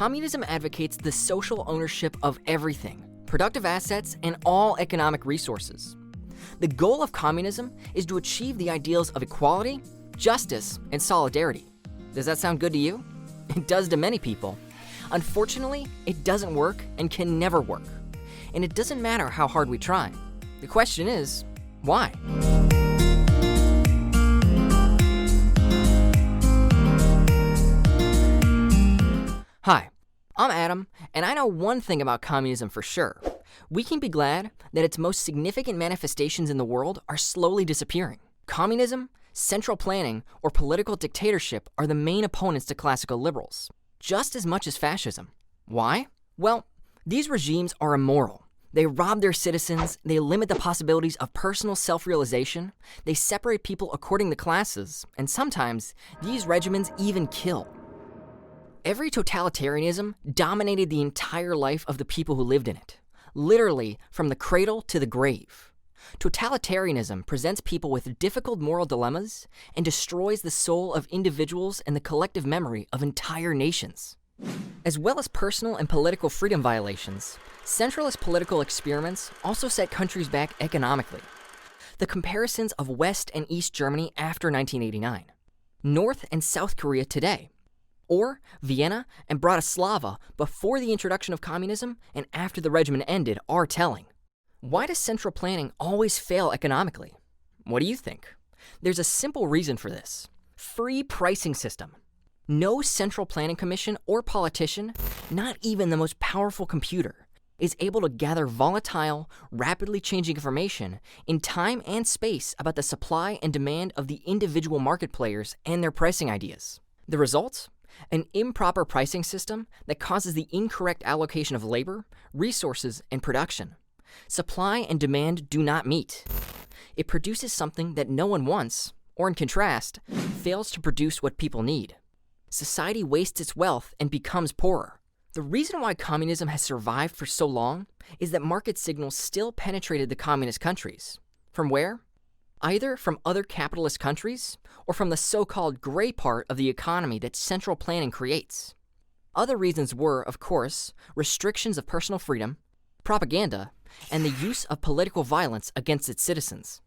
Communism advocates the social ownership of everything, productive assets, and all economic resources. The goal of communism is to achieve the ideals of equality, justice, and solidarity. Does that sound good to you? It does to many people. Unfortunately, it doesn't work and can never work. And it doesn't matter how hard we try. The question is, why? Hi, I'm Adam, and I know one thing about communism for sure. We can be glad that its most significant manifestations in the world are slowly disappearing. Communism, central planning, or political dictatorship are the main opponents to classical liberals, just as much as fascism. Why? Well, these regimes are immoral. They rob their citizens, they limit the possibilities of personal self-realization, they separate people according to classes, and sometimes these regimens even kill. Every totalitarianism dominated the entire life of the people who lived in it, literally from the cradle to the grave. Totalitarianism presents people with difficult moral dilemmas and destroys the soul of individuals and the collective memory of entire nations. As well as personal and political freedom violations, centralist political experiments also set countries back economically. The comparisons of West and East Germany after 1989, North and South Korea today, or Vienna and Bratislava before the introduction of communism and after the regime ended are telling. Why does central planning always fail economically? What do you think? There's a simple reason for this. Free pricing system. No central planning commission or politician, not even the most powerful computer, is able to gather volatile, rapidly changing information in time and space about the supply and demand of the individual market players and their pricing ideas. The result? An improper pricing system that causes the incorrect allocation of labor, resources, and production. Supply and demand do not meet. It produces something that no one wants, or in contrast, fails to produce what people need. Society wastes its wealth and becomes poorer. The reason why communism has survived for so long is that market signals still penetrated the communist countries. From where? Either from other capitalist countries or from the so-called gray part of the economy that central planning creates. Other reasons were, of course, restrictions of personal freedom, propaganda, and the use of political violence against its citizens.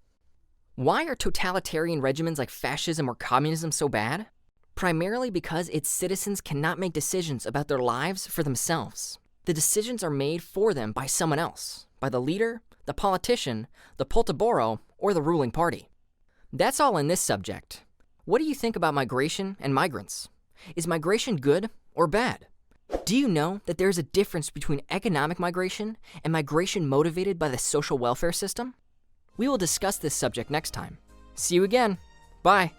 Why are totalitarian regimens like fascism or communism so bad? Primarily because its citizens cannot make decisions about their lives for themselves. The decisions are made for them by someone else, by the leader, the politician, the Politburo, or the ruling party. That's all in this subject. What do you think about migration and migrants? Is migration good or bad? Do you know that there is a difference between economic migration and migration motivated by the social welfare system? We will discuss this subject next time. See you again. Bye.